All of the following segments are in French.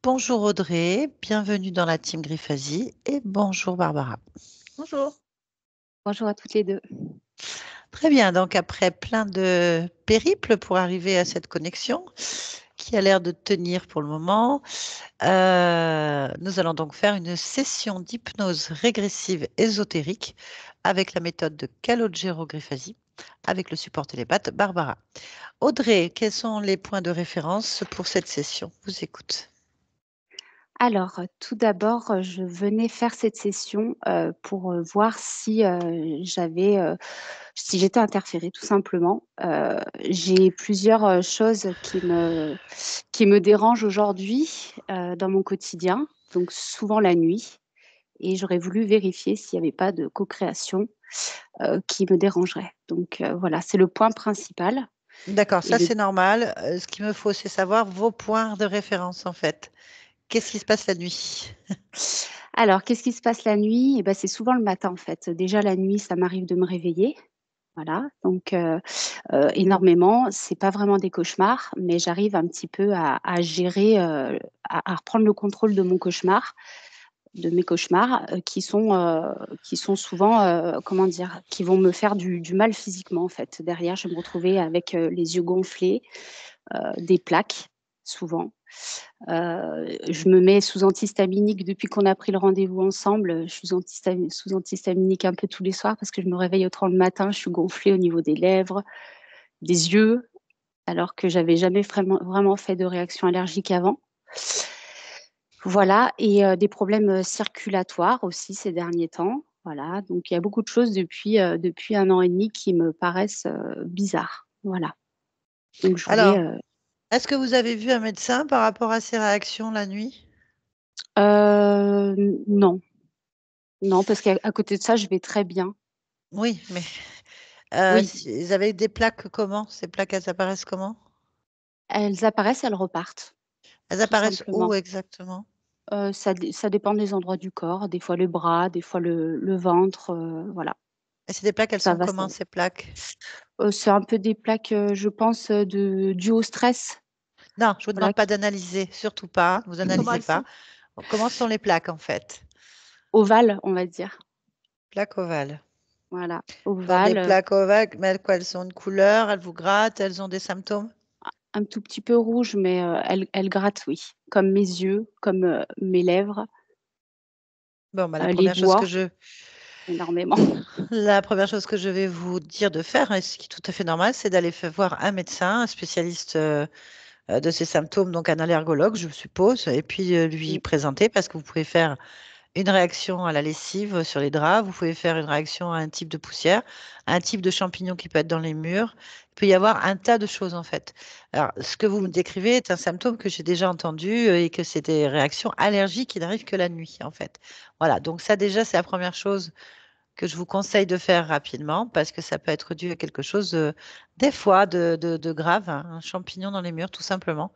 Bonjour Audrey, bienvenue dans la team Griffasie et bonjour Barbara. Bonjour. Bonjour à toutes les deux. Très bien, donc après plein de périples pour arriver à cette connexion qui a l'air de tenir pour le moment, nous allons donc faire une session d'hypnose régressive ésotérique avec la méthode de Calogero Griffasie avec le support télépathe Barbara. Audrey, quels sont les points de référence pour cette session? Je vous écoute. Alors, tout d'abord, je venais faire cette session pour voir si j'étais interférée, tout simplement. J'ai plusieurs choses qui me dérangent aujourd'hui dans mon quotidien, donc souvent la nuit. Et j'aurais voulu vérifier s'il n'y avait pas de co-création qui me dérangerait. Donc voilà, c'est le point principal. D'accord, Et ça c'est normal. Ce qu'il me faut, c'est savoir vos points de référence en fait. Qu'est-ce qui se passe la nuit? Alors, qu'est-ce qui se passe la nuit? Eh ben, c'est souvent le matin, en fait. Déjà, la nuit, ça m'arrive de me réveiller. Voilà, donc énormément. C'est pas vraiment des cauchemars, mais j'arrive un petit peu à gérer, à reprendre le contrôle de mon cauchemar, de mes cauchemars, qui sont souvent, comment dire? Qui vont me faire du mal physiquement, en fait. Derrière, je vais me retrouver avec, les yeux gonflés, des plaques, souvent. Je me mets sous antihistaminique depuis qu'on a pris le rendez-vous ensemble. Je suis sous antihistaminique un peu tous les soirs parce que je me réveille autrement le matin, je suis gonflée au niveau des lèvres, des yeux, alors que j'avais jamais vraiment fait de réaction allergique avant. Voilà, et des problèmes circulatoires aussi ces derniers temps. Voilà, donc il y a beaucoup de choses depuis 1 an et demi qui me paraissent bizarres. Voilà, donc je voulais. Alors, est-ce que vous avez vu un médecin par rapport à ces réactions la nuit? Non, non, parce qu'à côté de ça, je vais très bien. Oui, mais Oui, ils avaient des plaques comment? Ces plaques, elles apparaissent comment? elles apparaissent, elles repartent, Elles tout apparaissent où simplement. exactement? Ça dépend des endroits du corps, des fois le bras, des fois le ventre, voilà. Et c'est des plaques, elles Ça sont va, comment ces plaques? c'est un peu des plaques, je pense, dues au stress, Non, je vous voilà, demande pas d'analyser, surtout pas, vous comment analysez elles pas. sont? Comment sont les plaques en fait? Ovales, on va dire. Plaques ovales. Voilà, Dans des ovales, plaques ovales, mais elles ont une couleur, elles vous grattent, elles ont des symptômes? un tout petit peu rouges, mais elles grattent, oui, comme mes yeux, comme, mes lèvres, Bon, bah, les doigts, énormément. la première chose que je vais vous dire de faire, et ce qui est tout à fait normal, c'est d'aller voir un médecin, un spécialiste de ces symptômes, donc un allergologue, je suppose, et puis lui Mmh, présenter parce que vous pouvez faire une réaction à la lessive sur les draps, vous pouvez faire une réaction à un type de poussière, un type de champignon qui peut être dans les murs. Il peut y avoir un tas de choses en fait. Alors, ce que vous me mmh, décrivez est un symptôme que j'ai déjà entendu et que c'est des réactions allergiques qui n'arrivent que la nuit en fait. Voilà, donc ça déjà, c'est la première chose que je vous conseille de faire rapidement parce que ça peut être dû à quelque chose, des fois, de grave, hein, un champignon dans les murs tout simplement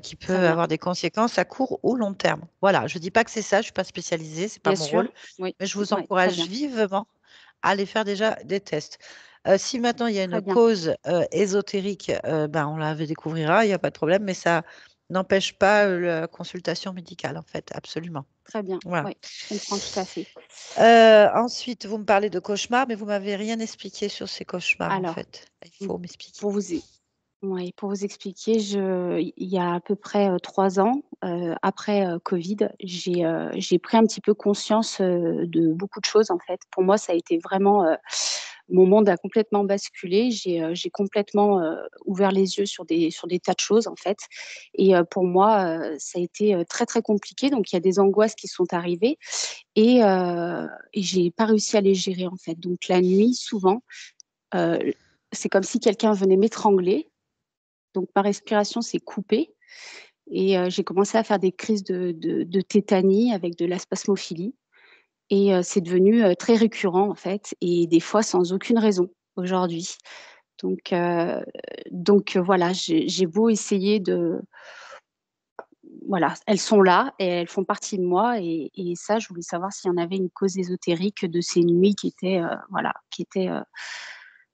qui très peut bien. avoir des conséquences à court ou long terme. Voilà, je ne dis pas que c'est ça, je ne suis pas spécialisée, ce n'est pas Bien mon rôle, sûr, oui, mais je vous ouais, très encourage bien, vivement à aller faire déjà des tests. Si maintenant il y a une très bien. cause ésotérique, ben, on la découvrira, il n'y a pas de problème, mais ça n'empêche pas la consultation médicale, en fait, absolument. Très bien, Voilà. oui, je comprends tout à fait. Ensuite, vous me parlez de cauchemars, mais vous m'avez rien expliqué sur ces cauchemars, en Alors, fait. Il mmh, faut m'expliquer. pour vous e oui, pour vous expliquer, il y a à peu près, 3 ans, après, covid, j'ai pris un petit peu conscience, de beaucoup de choses, en fait. Pour moi, ça a été vraiment, mon monde a complètement basculé. J'ai complètement, ouvert les yeux sur des tas de choses, en fait, et pour moi, ça a été, très, très compliqué. Donc il y a des angoisses qui sont arrivées et j'ai pas réussi à les gérer, en fait. Donc la nuit, souvent, Heu, c'est comme si quelqu'un venait m'étrangler, donc ma respiration s'est coupée et j'ai commencé à faire des crises de tétanie avec de la spasmophilie et c'est devenu, très récurrent en fait et des fois sans aucune raison aujourd'hui. Donc voilà, j'ai beau essayer de voilà, elles sont là et elles font partie de moi et ça, je voulais savoir s'il y en avait une cause ésotérique de ces nuits qui étaient, voilà, qui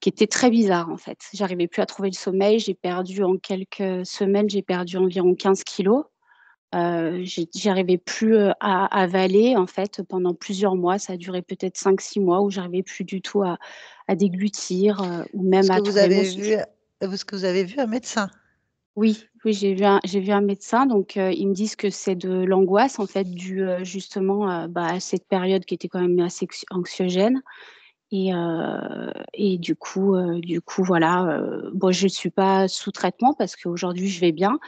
était très bizarre, en fait. J'arrivais plus à trouver le sommeil. J'ai perdu en quelques semaines, j'ai perdu environ 15 kilos. J'arrivais plus à avaler en fait pendant plusieurs mois. Ça a duré peut-être 5-6 mois où j'arrivais plus du tout à déglutir ou même Est-ce que à vous trouver mon avez souffle. vu, est-ce que vous avez vu un médecin? Oui, oui, j'ai vu un médecin, donc ils me disent que c'est de l'angoisse en fait due justement à cette période qui était quand même assez anxiogène et du coup voilà, bon je suis pas sous traitement parce qu'aujourd'hui je vais bien,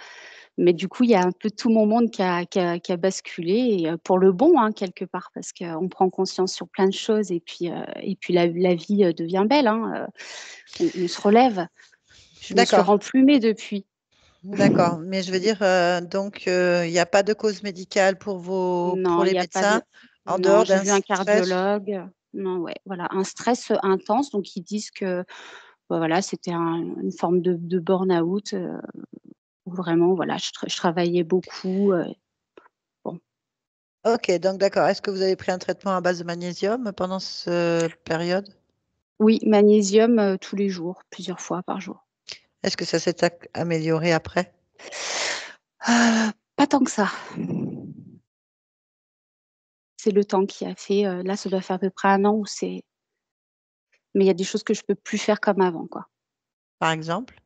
mais du coup il y a un peu tout mon monde qui a basculé et pour le bon, hein, quelque part parce qu'on prend conscience sur plein de choses et puis la vie, devient belle, hein, on se relève. Je me suis D'accord, remplumée depuis. d'accord. Mais je veux dire, donc, il n'y a pas de cause médicale pour Non, il les y a pas de médecins, en non, dehors j'ai d'un vu un stress. cardiologue. Non, ouais, voilà, un stress, intense, donc ils disent que, bah, voilà, c'était une forme de burn-out, où vraiment, voilà, je travaillais beaucoup, bon. Ok, donc d'accord. Est-ce que vous avez pris un traitement à base de magnésium pendant cette période? Oui, magnésium, tous les jours, plusieurs fois par jour. Est-ce que ça s'est amélioré après? Pas tant que ça. C'est le temps qui a fait, là, ça doit faire à peu près 1 an où c'est mais il y a des choses que je peux plus faire comme avant, quoi. Par exemple?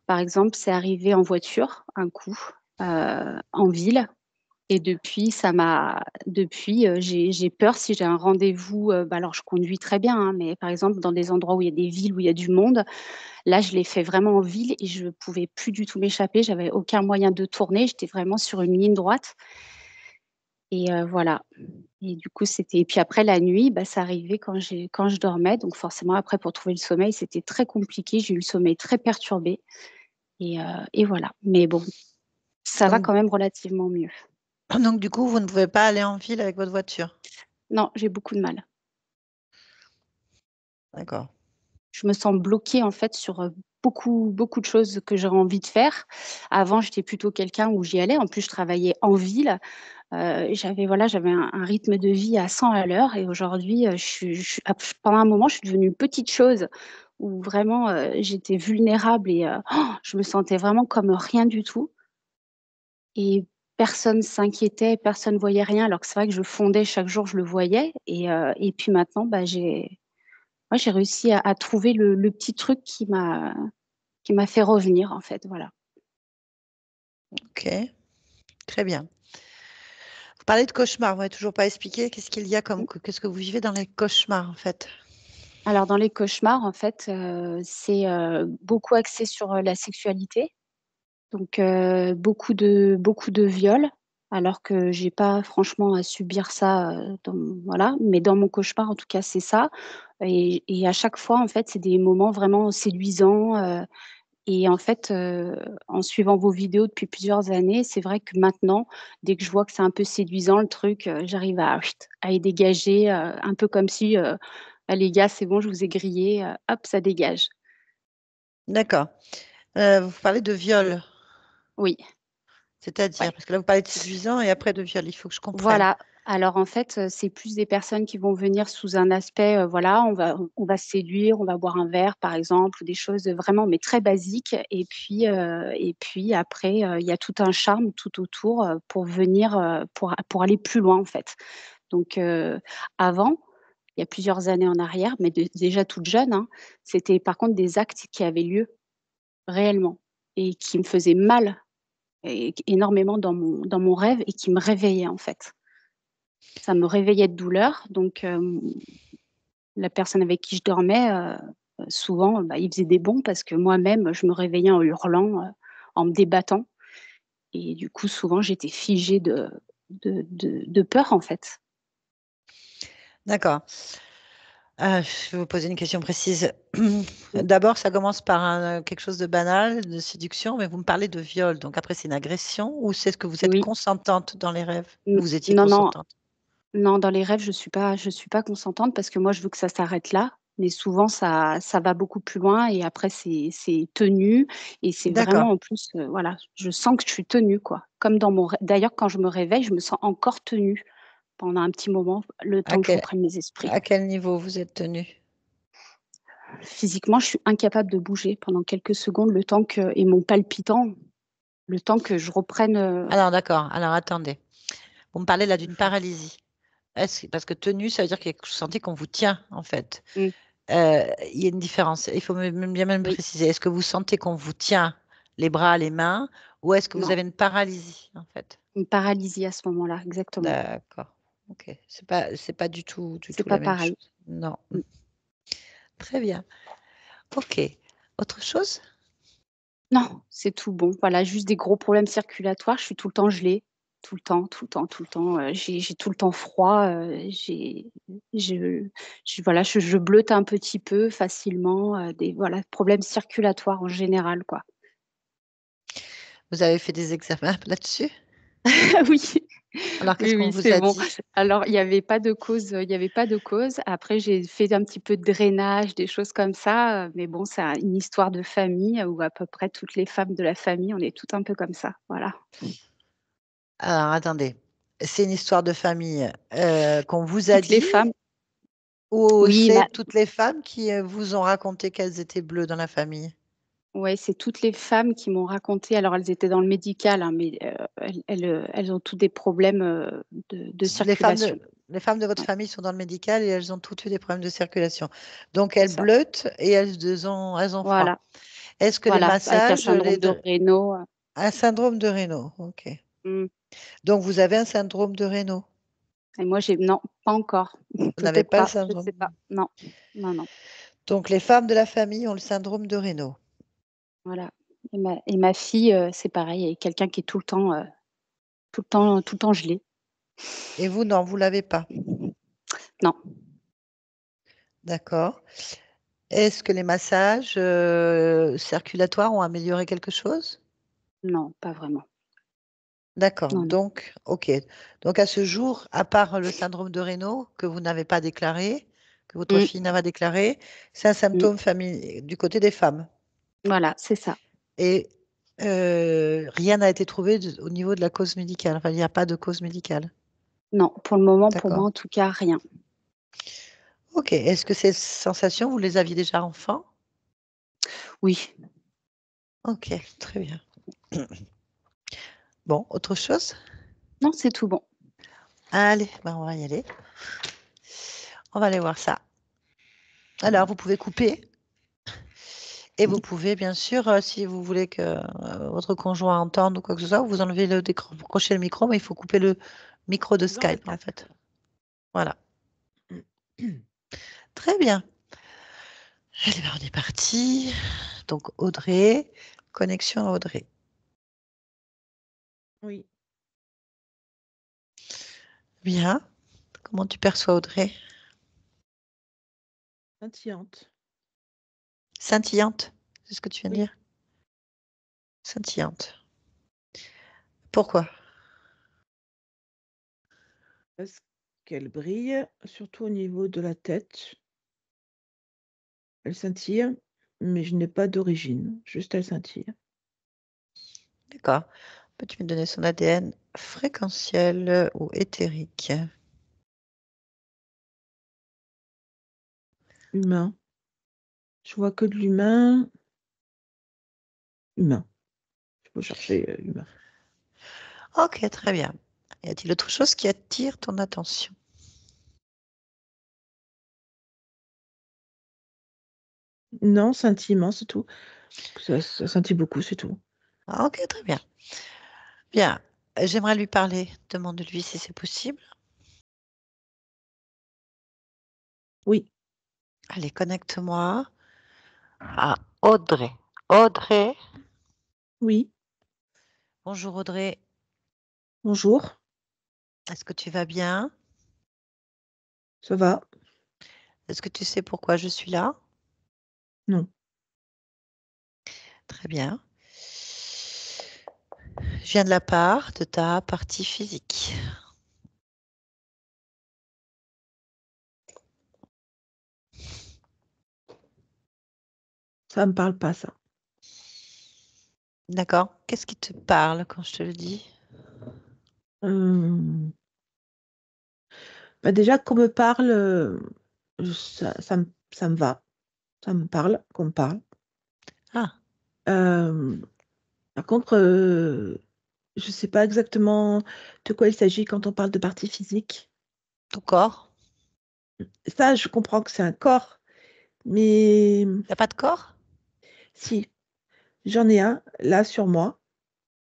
Par exemple, c'est arrivé en voiture, un coup, en ville. Et depuis, j'ai peur si j'ai un rendez-vous, alors je conduis très bien, hein, mais par exemple dans des endroits où il y a des villes où il y a du monde, là je l'ai fait vraiment en ville et je pouvais plus du tout m'échapper. J'avais aucun moyen de tourner, j'étais vraiment sur une ligne droite et voilà et du coup c'était et puis après la nuit, bah, ça arrivait quand je dormais donc forcément après pour trouver le sommeil, c'était très compliqué. J'ai eu le sommeil très perturbé et voilà. Mais bon, ça va Donc, quand même relativement mieux. donc du coup, vous ne pouvez pas aller en ville avec votre voiture. Non, j'ai beaucoup de mal. D'accord. Je me sens bloquée en fait sur, beaucoup de choses que j'aurais envie de faire. Avant, j'étais plutôt quelqu'un où j'y allais. En plus, je travaillais en ville, j'avais un rythme de vie à 100 à l'heure et aujourd'hui, je suis pendant un moment, je suis devenue une petite chose où vraiment, j'étais vulnérable et je me sentais vraiment comme rien du tout et personne s'inquiétait, personne voyait rien alors que c'est vrai que je fondais chaque jour, je le voyais et puis maintenant, bah, j'ai réussi à trouver le petit truc qui m'a fait revenir en fait, voilà. Ok, très bien. Vous parlez de cauchemars, vous m'avez toujours pas expliqué qu'est-ce qu'il y a Mmh. qu'est-ce que vous vivez dans les cauchemars en fait? Alors dans les cauchemars, en fait, c'est, beaucoup axé sur, la sexualité, donc beaucoup de viols, alors que j'ai pas franchement à subir ça, dans voilà, mais dans mon cauchemar, en tout cas, c'est ça et à chaque fois, en fait, c'est des moments vraiment séduisants, et en fait, en suivant vos vidéos depuis plusieurs années, c'est vrai que maintenant, dès que je vois que c'est un peu séduisant le truc, j'arrive à y dégager, un peu comme si, «Ah les gars, c'est bon, je vous ai grillés, hop, ça dégage». D'accord. Vous parlez de viol, Oui, ouais. c'est-à-dire? Parce que là, vous parlez de séduisant et après de viol, il faut que je comprenne. Voilà. Alors en fait, c'est plus des personnes qui vont venir sous un aspect, voilà, on va se séduire, on va boire un verre par exemple ou des choses, vraiment mais très basiques et puis après, il y a tout un charme tout autour, pour venir, pour aller plus loin en fait. Donc avant, il y a plusieurs années en arrière, mais déjà toute jeune, hein, c'était par contre des actes qui avaient lieu réellement et qui me faisaient mal et énormément dans mon rêve et qui me réveillaient en fait. Ça me réveillait de douleur, donc la personne avec qui je dormais, souvent, bah, il faisait des bonds parce que moi-même, je me réveillais en hurlant, en me débattant et du coup, souvent, j'étais figée de peur, en fait. D'accord. Je vais vous poser une question précise. Mmh. D'abord, ça commence par quelque chose de banal, de séduction, mais vous me parlez de viol, donc après c'est une agression ou c'est ce que vous êtes Oui. consentante dans les rêves? N Vous étiez non, non, consentante? non, dans les rêves, je suis pas consentante parce que moi, je veux que ça s'arrête là, mais souvent ça va beaucoup plus loin et après c'est tenu et c'est D'accord. vraiment en plus, voilà, je sens que je suis tenue, quoi. Comme dans mon rê d'ailleurs, quand je me réveille, je me sens encore tenue pendant un petit moment, le À temps que je quel reprenne mes esprits. à quel niveau vous êtes tenue? Physiquement, je suis incapable de bouger pendant quelques secondes, le temps que et mon palpitant, Le temps que je reprenne. Alors, d'accord. Alors, attendez. Vous me parlez là d'une paralysie. Parce que tenue, ça veut dire que vous sentez qu'on vous tient, en fait. Mmh, Il y a une différence. Il faut bien même oui, préciser. Est-ce que vous sentez qu'on vous tient les bras, les mains, ou est-ce que vous non, avez une paralysie, en fait? une paralysie à ce moment-là, exactement. D'accord. Ok. C'est pas du C'est tout pas la même pareil. chose. Non. Mmh. Très bien. Ok. Autre chose? Non, c'est tout bon. Voilà, juste des gros problèmes circulatoires. Je suis tout le temps gelée, tout le temps, tout le temps, tout le temps. J'ai tout le temps froid. Je, voilà, je bleute un petit peu facilement. Des voilà problèmes circulatoires en général, quoi. Vous avez fait des examens là-dessus? Oui, Alors, qu'est-ce oui, qu'on oui, vous c'est a bon. dit? Alors, il y avait pas de cause, il y avait pas de cause. Après, j'ai fait un petit peu de drainage, des choses comme ça, mais bon, c'est une histoire de famille où à peu près toutes les femmes de la famille, on est toutes un peu comme ça, voilà. Alors, attendez. C'est une histoire de famille qu'on vous a Toutes les dit, femmes ou oui, c'est toutes les femmes qui vous ont raconté qu'elles étaient bleues dans la famille? ouais, c'est toutes les femmes qui m'ont raconté, alors elles étaient dans le médical, hein, mais elles ont toutes des problèmes, de Les femmes circulation. de, les femmes de votre Ouais, famille sont dans le médical et elles ont toutes eu des problèmes de circulation. Donc, c'est elles ça. bleutent et elles ont froid. Voilà, Est-ce que les voilà, avec un massages, syndrome de Raynaud, un syndrome de Raynaud? Ok. mmh Donc, vous avez un syndrome de Raynaud. et moi j'ai non, pas encore. Vous n'avez Peut-être pas le pas, je sais syndrome. pas. Non, non, non, Donc, les femmes de la famille ont le syndrome de Raynaud. voilà et ma fille, c'est pareil, elle est quelqu'un qui est tout le temps gelée. Et vous, non, vous l'avez pas. Non, D'accord. Est-ce que les massages circulatoires ont amélioré quelque chose? non, pas vraiment. D'accord. Non, non. Donc, ok. Donc, à ce jour, à part le syndrome de Raynaud que vous n'avez pas déclaré, que votre Mmh, fille n'a pas déclaré, c'est un mmh. symptôme du côté des femmes. Voilà, c'est ça. Et rien n'a été trouvé au niveau de la cause médicale. Enfin, il n'y a pas de cause médicale. Non, pour le moment, pour moi D'accord. en tout cas, rien. Ok. Est-ce que ces sensations, vous les aviez déjà enfant? Oui. Ok, très bien. Bon, autre chose? Non, c'est tout bon. Allez, ben on va y aller. On va aller voir ça. Alors, vous pouvez couper et vous pouvez, bien sûr, si vous voulez que votre conjoint entende ou quoi que ce soit, vous enlevez le décrochez le micro, mais il faut couper le micro de Dans le Skype, en casque. fait. Voilà. Très bien. Allez, ben, on est parti. Donc, Audrey, connexion à Audrey. Oui, Bien. Comment tu perçois Audrey? scintillante. Scintillante, c'est ce que tu viens de Oui, dire? Scintillante. Pourquoi? parce qu'elle brille, surtout au niveau de la tête. Elle scintille, mais je n'ai pas d'origine, juste elle scintille. D'accord. Peux-tu me donner son ADN fréquentiel ou éthérique? Humain. Je vois que de l'humain. Humain. Il faut chercher humain. Ok, très bien. Y a-t-il autre chose qui attire ton attention? Non, scintillement, c'est tout. Ça scintille beaucoup, c'est tout. Ah, ok, très bien. Bien. J'aimerais lui parler. Demande-lui si c'est possible. Oui, Allez, connecte-moi à Audrey. Audrey. oui. Bonjour Audrey. Bonjour, Est-ce que tu vas bien? ça va? Est-ce que tu sais pourquoi je suis là? Non. Très bien. Je viens de la part de ta partie physique. Ça me parle pas, ça. D'accord? Qu'est-ce qui te parle quand je te le dis? Euh, Bah déjà, qu'on me parle, ça me va. Ça me parle, qu'on me parle. Ah, Euh, Par contre, je ne sais pas exactement de quoi il s'agit quand on parle de partie physique. Ton corps? Ça, je comprends que c'est un corps, mais Il n'y a pas de corps? si, j'en ai un là sur moi,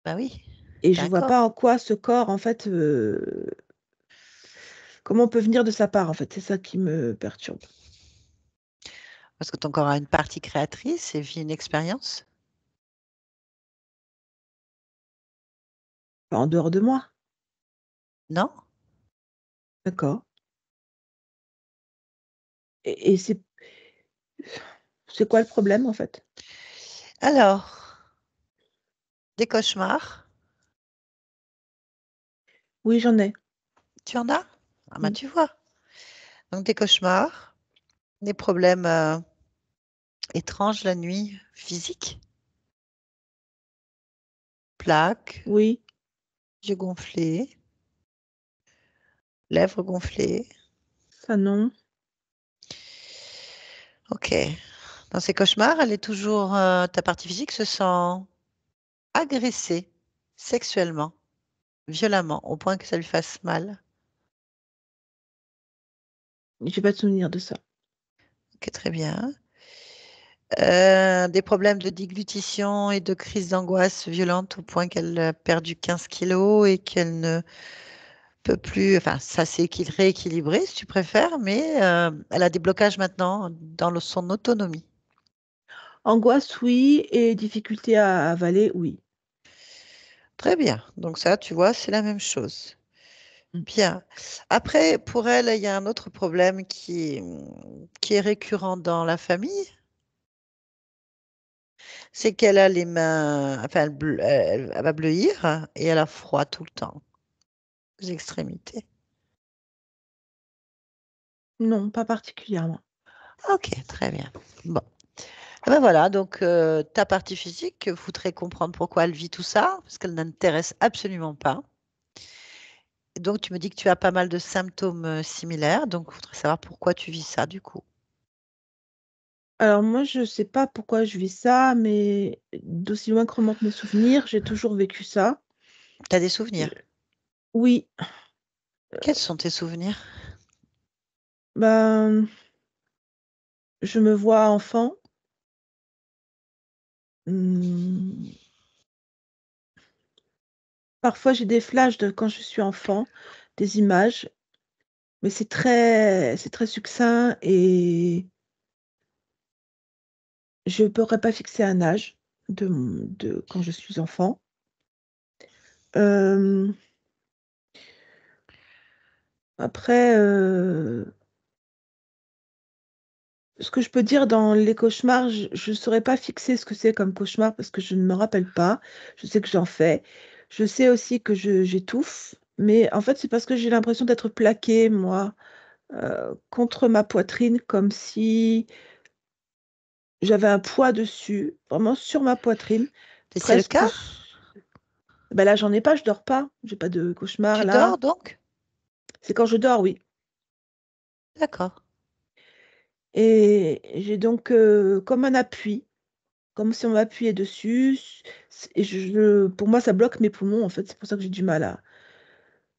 Bah oui, et t'as je un vois corps. pas en quoi ce corps, en fait, comment on peut venir de sa part, en fait. C'est ça qui me perturbe. Parce que ton corps a une partie créatrice et vit une expérience? Pas en dehors de moi. Non? D'accord. Et c'est quoi le problème, en fait? Alors, des cauchemars, Oui, j'en ai. tu en as? Ah bah Mm. tu vois. Donc des cauchemars, des problèmes étranges la nuit, physiques, plaques, Oui, yeux gonflés, lèvres gonflées. ça non. Ok. Dans ces cauchemars, elle est toujours, ta partie physique se sent agressée sexuellement, violemment, au point que ça lui fasse mal. J'ai pas de souvenir de ça. Ok, très bien. Des problèmes de déglutition et de crise d'angoisse violente au point qu'elle a perdu 15 kilos et qu'elle ne peut plus, enfin, ça s'est rééquilibré si tu préfères, mais elle a des blocages maintenant dans son autonomie. Angoisse, oui, et difficulté à avaler, oui. Très bien. Donc ça, tu vois, c'est la même chose. Mm. Bien. Après, pour elle, il y a un autre problème qui est récurrent dans la famille, c'est qu'elle a les mains, enfin, elle va bleuir et elle a froid tout le temps, aux extrémités. Non, pas particulièrement. Ok, très bien. Bon. Ah ben voilà, donc ta partie physique voudrait comprendre pourquoi elle vit tout ça, parce qu'elle n'intéresse absolument pas. Donc tu me dis que tu as pas mal de symptômes similaires, donc je voudrais savoir pourquoi tu vis ça du coup. Alors moi, je sais pas pourquoi je vis ça, mais d'aussi loin que remontent mes souvenirs, j'ai toujours vécu ça. Tu as des Euh, souvenirs? oui, Quels sont tes souvenirs? ben, je me vois enfant. Hmm, parfois, j'ai des flashs de quand je suis enfant, des images, mais c'est très succinct et je ne pourrais pas fixer un âge de quand je suis enfant. Euh, après, ce que je peux dire dans les cauchemars, je ne saurais pas fixer ce que c'est comme cauchemar parce que je ne me rappelle pas. Je sais que j'en fais. Je sais aussi que j'étouffe, mais en fait, c'est parce que j'ai l'impression d'être plaquée, moi, contre ma poitrine, comme si j'avais un poids dessus, vraiment sur ma poitrine, Et c'est le presque. cas? Ben là, j'en ai pas, je dors pas. J'ai pas de cauchemar Tu là. dors donc? C'est quand je dors, oui. D'accord. Et j'ai donc comme un appui. Comme si on m'appuyait dessus. Et pour moi, ça bloque mes poumons, en fait. C'est pour ça que j'ai du mal à.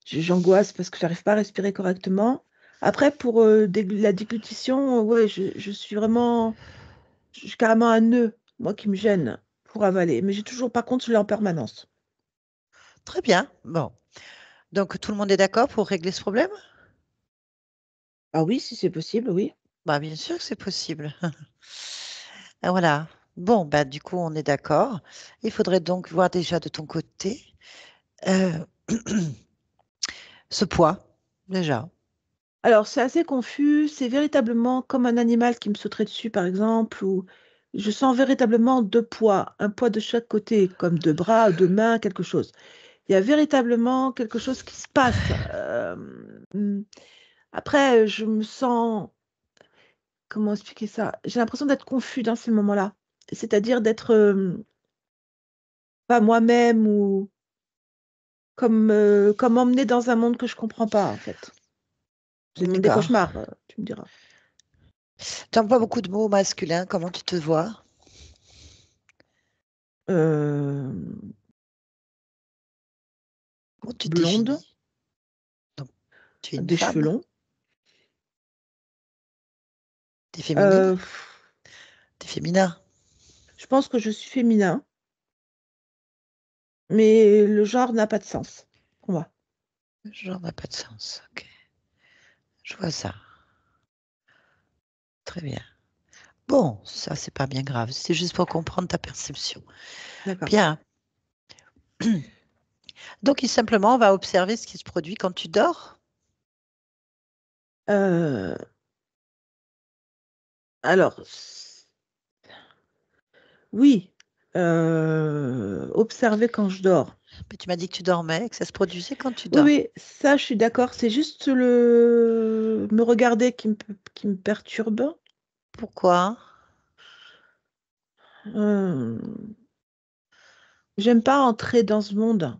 J'angoisse parce que j'arrive pas à respirer correctement. Après, pour la déglutition, ouais, je suis vraiment. J'ai carrément un nœud, moi, qui me gêne pour avaler. Mais j'ai toujours, par contre, je l'ai en permanence. Très bien. Bon. Donc tout le monde est d'accord pour régler ce problème? Ah oui, si c'est possible, oui. Bah bien sûr que c'est possible. Ah, voilà. Bon, bah du coup, on est d'accord. Il faudrait donc voir déjà de ton côté euh, ce poids, déjà. Alors, c'est assez confus. C'est véritablement comme un animal qui me sauterait dessus, par exemple, ou je sens véritablement deux poids, un poids de chaque côté, comme deux bras, deux mains, quelque chose. Il y a véritablement quelque chose qui se passe. Hmm. Après, je me sens, comment expliquer ça? J'ai l'impression d'être confus dans ces moments-là. C'est-à-dire d'être pas moi-même ou comme emmené dans un monde que je comprends pas, en fait. C'est le monde des D'accord. cauchemars, tu me diras. Tu emploies beaucoup de mots masculins. Comment tu te vois? Comment tu blonde, définis? Donc, tu es une des cheveux femme? longs. T'es féminine? Euh, T'es féminin? je pense que je suis féminin, mais le genre n'a pas de sens pour moi. Le genre n'a pas de sens. Ok, je vois ça. Très bien. Bon, ça, c'est pas bien grave. C'est juste pour comprendre ta perception. D'accord. Bien. Donc, simplement, on va observer ce qui se produit quand tu dors. Euh, alors, oui, observer quand je dors. Mais tu m'as dit que tu dormais, que ça se produisait quand tu Oui, dors. oui, ça, je suis d'accord. C'est juste me regarder qui me perturbe. Pourquoi? Euh, j'aime pas entrer dans ce monde,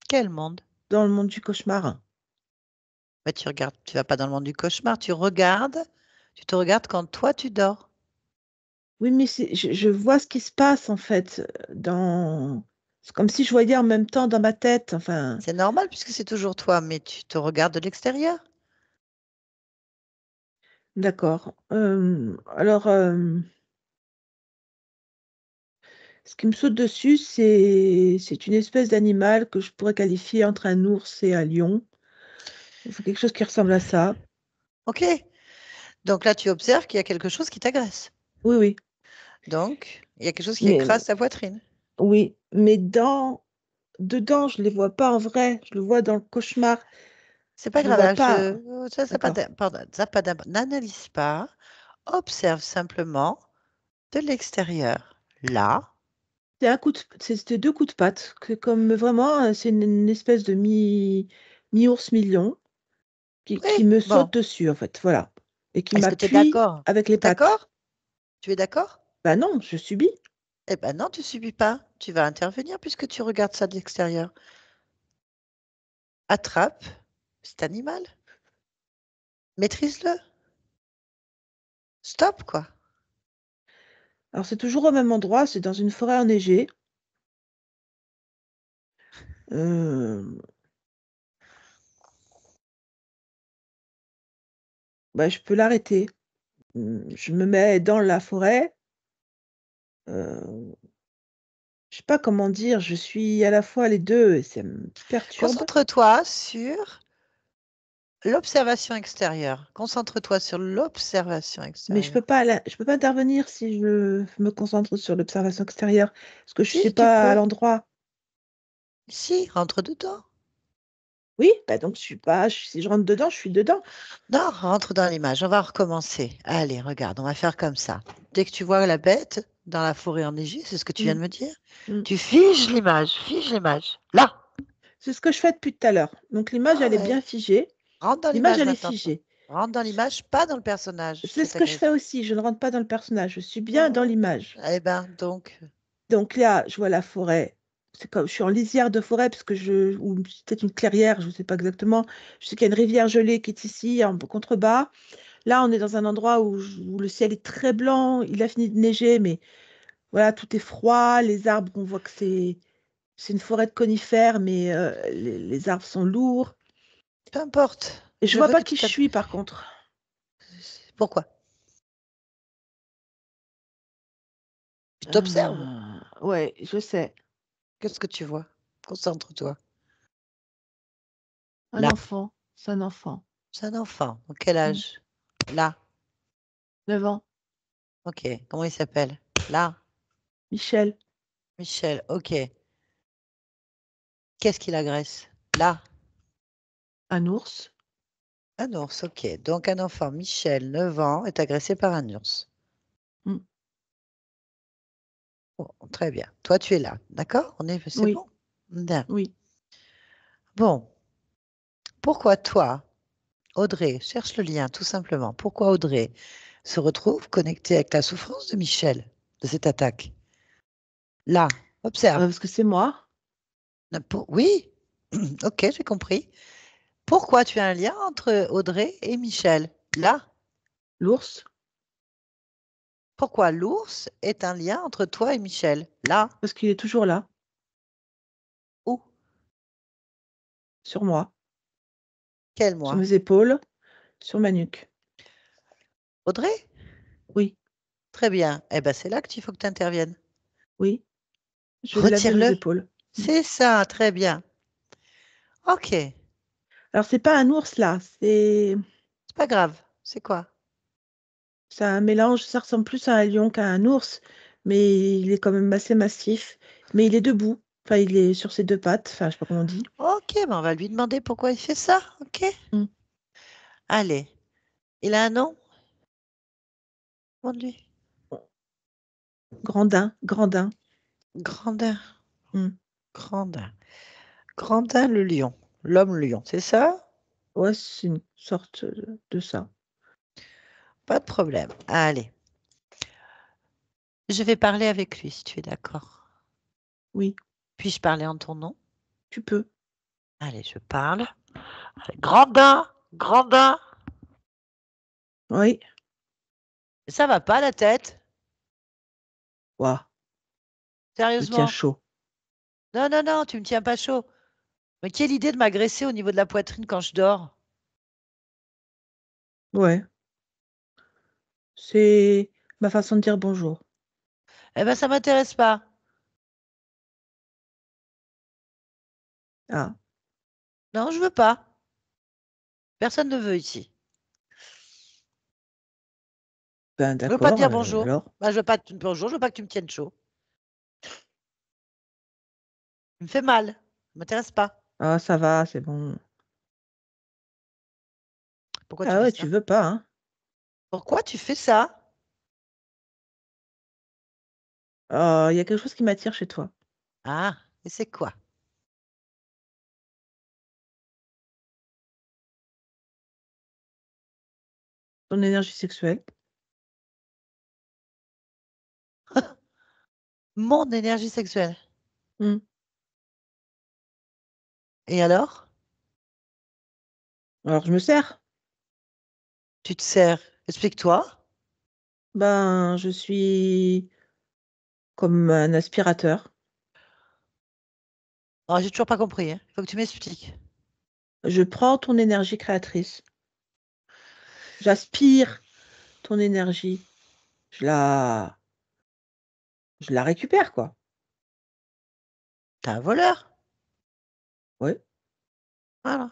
Quel monde? dans le monde du cauchemar. Bah, tu regardes, tu vas pas dans le monde du cauchemar, tu te regardes quand toi tu dors. Oui, mais je vois ce qui se passe en fait C'est comme si je voyais en même temps dans ma tête. Enfin, C'est normal puisque c'est toujours toi, mais tu te regardes de l'extérieur. d'accord. Alors, ce qui me saute dessus, c'est une espèce d'animal que je pourrais qualifier entre un ours et un lion. C'est quelque chose qui ressemble à ça. Ok. Donc là, tu observes qu'il y a quelque chose qui t'agresse. Oui, oui. Donc, il y a quelque chose qui Mais écrase ta poitrine. oui, dedans, je les vois pas en vrai. Je le vois dans le cauchemar. C'est pas Je le grave, vois hein, pas. ça pas, D'accord. pardon, n'analyse pas, observe simplement de l'extérieur. Là, C'était deux coups de patte, comme vraiment, c'est une espèce de mi-ours, mi-lion qui oui, me bon. saute dessus, en fait, voilà. Et qui Est-ce que tu es m'appuie d'accord? avec les pattes. D'accord? Tu es d'accord? Bah non, je subis. Eh ben non, tu subis pas. Tu vas intervenir puisque tu regardes ça de l'extérieur. Attrape cet animal. Maîtrise-le. Stop, quoi. Alors, c'est toujours au même endroit, c'est dans une forêt enneigée. Euh, bah, je peux l'arrêter. Je me mets dans la forêt. euh, je sais pas comment dire, je suis à la fois les deux et ça me perturbe. Concentre-toi sur l'observation extérieure. Concentre-toi sur l'observation Mais je extérieure. peux pas, je peux pas intervenir si je me concentre sur l'observation extérieure, parce que je suis Si, tu pas à peux. l'endroit. Si, rentre dedans. Oui, bah donc je suis pas. Si je rentre dedans, je suis dedans. Non, rentre dans l'image. On va recommencer. Allez, regarde, on va faire comme ça. Dès que tu vois la bête dans la forêt enneigée, c'est ce que tu viens Mm, de me dire, mm. tu figes l'image, fige l'image. Là. C'est ce que je fais depuis tout à l'heure. Donc l'image, Ah elle est bien ouais. figée. Rentre dans L'image, l'image elle est maintenant, toi. figée. Rentre dans l'image, pas dans le personnage C'est qui ce que je t'agresse. fais aussi. Je ne rentre pas dans le personnage. Je suis bien dans Mhm. l'image. Eh ben, donc, Donc là, je vois la forêt. C'est comme je suis en lisière de forêt parce que ou peut-être une clairière, je ne sais pas exactement. Je sais qu'il y a une rivière gelée qui est ici en contrebas. Là, on est dans un endroit où le ciel est très blanc. Il a fini de neiger, mais voilà, tout est froid. Les arbres, on voit que c'est une forêt de conifères, mais les arbres sont lourds. peu importe. Et je Je vois veux pas que qui tu je suis, par contre. Pourquoi? Tu t'observes. Ouais, je sais. Qu'est-ce que tu vois? Concentre-toi. Un Là, enfant, c'est un enfant. c'est un enfant. Donc, quel Mm. âge? Là. 9 ans. Ok. Comment il s'appelle? Là. Michel, Michel. Ok. Qu'est-ce qui l'agresse? Là. un ours. Un ours. Ok. Donc, un enfant, Michel, 9 ans, est agressé par un ours. Mm. Bon, très bien. Toi, tu es là. D'accord? C'est Oui, bon? Bien. oui. Bon. Pourquoi toi, Audrey, cherche le lien, tout simplement. Pourquoi Audrey se retrouve connectée avec la souffrance de Michel, de cette attaque? Là, observe. Parce que c'est moi, Oui, ok, j'ai compris. Pourquoi tu as un lien entre Audrey et Michel? Là, l'ours. pourquoi l'ours est un lien entre toi et Michel? Là, Parce qu'il est toujours là, où? sur moi, Quel sur moi? mes épaules, sur ma nuque. Audrey? Oui, Très bien. Eh ben, c'est là qu'il faut que tu interviennes. oui, je lève mes Retire-le. épaules. C'est ça, très bien. Ok, Alors, c'est pas un ours, là, c'est pas grave. C'est quoi? c'est un mélange, ça ressemble plus à un lion qu'à un ours, mais il est quand même assez massif. Mais il est debout, enfin, il est sur ses deux pattes, enfin, je sais pas comment on dit. Ok, ben on va lui demander pourquoi il fait ça. Ok. Mm. Allez. Il a un nom? Demande-lui. Grandin, Grandin. Grandin. Mm. Grandin. Grandin le lion. L'homme lion, c'est ça? Ouais, c'est une sorte de ça. Pas de problème. Allez. Je vais parler avec lui, si tu es d'accord. Oui, Puis-je parler en ton nom? tu peux. Allez, je parle. Grandin, Grandin. Oui, Ça va pas la tête? waouh, je tiens Sérieusement? chaud. Non, non, non, tu me tiens pas chaud. Mais quelle idée de m'agresser au niveau de la poitrine quand je dors? Ouais, c'est ma façon de dire bonjour. Eh ben, ça m'intéresse pas. Ah, Non, je veux pas. Personne ne veut ici. ben Je veux pas te d'accord, dire bonjour. alors. Bah, je veux pas bonjour, je veux pas que tu me tiennes chaud. Tu me fais mal. Ça m'intéresse pas. Ah, ça va, c'est bon. Pourquoi tu Ah fais ouais, tu ça? veux pas, hein? Pourquoi tu fais ça? Ah, il y a quelque chose qui m'attire chez toi. Ah, et c'est quoi? Ton énergie sexuelle. Mon énergie sexuelle. Mm. Et alors? Alors, je me sers. Tu te sers. Explique-toi. Ben, je suis comme un aspirateur. Oh, j'ai toujours pas compris, hein. Il faut que tu m'expliques. Je prends ton énergie créatrice. J'aspire ton énergie. Je la, je la récupère, quoi. T'es un voleur. Oui. Voilà.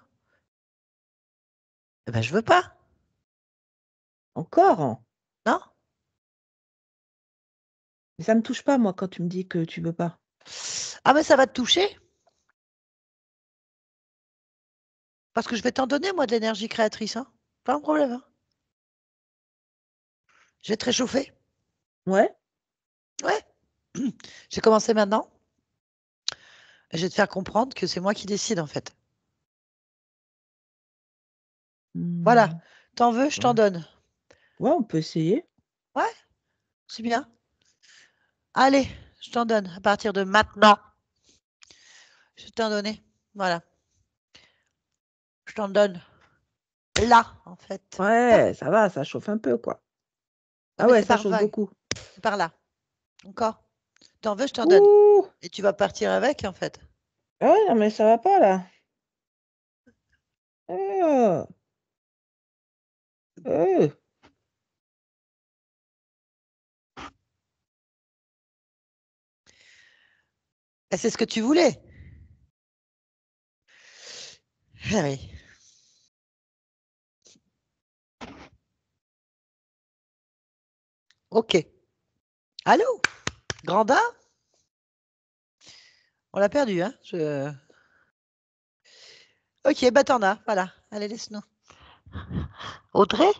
Eh ben, je veux pas. Encore, hein. Non? Mais ça me touche pas, moi, quand tu me dis que tu veux pas. Ah, mais ça va te toucher. Parce que je vais t'en donner, moi, de l'énergie créatrice, hein. Pas un problème, hein. Je vais te réchauffer. Ouais? Ouais. J'ai commencé maintenant. Je vais te faire comprendre que c'est moi qui décide, en fait. Voilà. Hmm, T'en veux, je t'en ouais. donne. Ouais, on peut essayer. Ouais, c'est bien. Allez, je t'en donne à partir de maintenant. Je vais t'en donner. Voilà. Je t'en donne là, en fait. Tac. Ouais, ça va, ça chauffe un peu, quoi. Ouais, Ah mais ouais, c'est ça par chauffe vague. beaucoup. C'est par là. Encore. T'en veux, je t'en donne. Ouh! Et tu vas partir avec, en fait. Ah ouais, non, mais ça va pas, là. Oh, oh. Et c'est ce que tu voulais. Ah oui. Ok. Allô? Grandin? On l'a perdu, hein? Ok, bah t'en as. Voilà. Allez, laisse-nous. Audrey?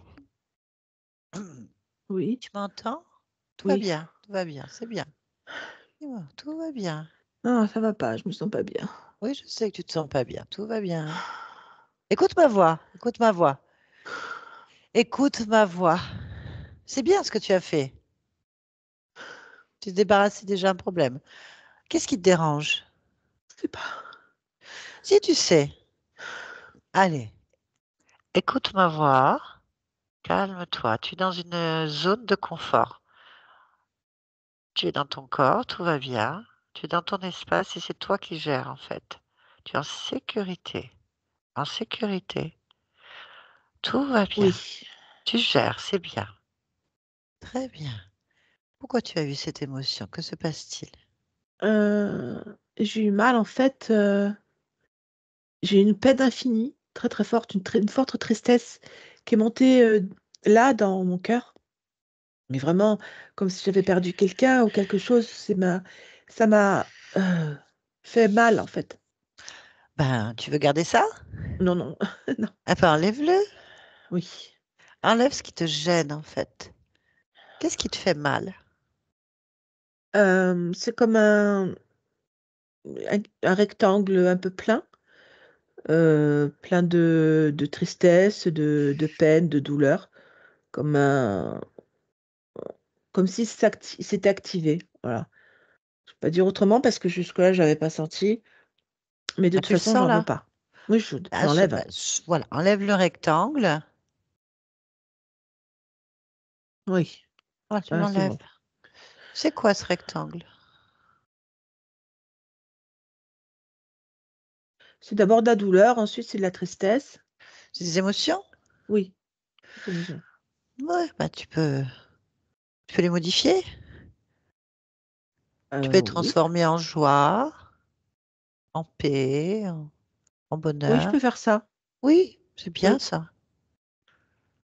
Oui, Tu m'entends? Tout va oui. bien. Tout va bien. C'est bien. Tout va bien. Non, ça va pas, je me sens pas bien. Oui, je sais que tu te sens pas bien. Tout va bien. Écoute ma voix. Écoute ma voix. Écoute ma voix. C'est bien ce que tu as fait. Tu te débarrasses déjà d'un problème. Qu'est-ce qui te dérange? Je sais pas. Si tu sais. Allez. Écoute ma voix. Calme-toi. Tu es dans une zone de confort. Tu es dans ton corps, tout va bien. Tu es dans ton espace et c'est toi qui gères en fait. Tu es en sécurité. En sécurité. Tout va bien. Oui. Tu gères, c'est bien. Très bien. Pourquoi tu as eu cette émotion? Que se passe-t-il? J'ai eu mal en fait, j'ai eu une peine infinie, très, très forte, une forte tristesse qui est montée, là, dans mon cœur. Mais vraiment comme si j'avais perdu quelqu'un ou quelque chose, ça m'a, fait mal en fait. Ben, tu veux garder ça? Non, non, non, Ah ben, enlève-le. oui. Enlève ce qui te gêne en fait. Qu'est-ce qui te fait mal? C'est comme un rectangle un peu plein, plein de tristesse, de peine, de douleur, comme un comme si s'était activé, voilà. Je peux pas dire autrement parce que jusque-là, j'avais pas senti, mais de Ah, toute tu le façon, sens j'en veux là? pas. Oui, Ah, j'enlève. ben, voilà, enlève le rectangle. Oui, Voilà, tu c'est l'enlèves. bon. C'est quoi ce rectangle? C'est d'abord de la douleur, ensuite c'est de la tristesse. C'est des émotions? Oui, c'est émotion. Ouais, bah tu peux les modifier. Tu peux les Oui. transformer en joie, en paix, en Oui, je bonheur. peux faire ça. Oui, c'est bien Oui, ça.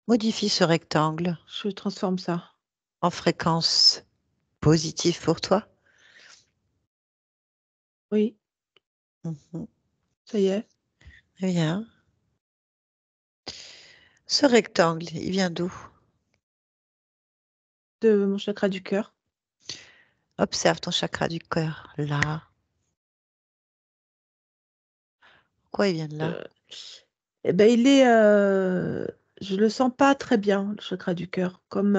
Modifie ce rectangle je transforme ça. en fréquence positive pour toi. Oui, Mhm. ça y est, Bien. Ce rectangle, il vient d'où? de mon chakra du cœur. Observe ton chakra du cœur. Là. Pourquoi il vient de là? Heu je le sens pas très bien, le chakra du cœur, comme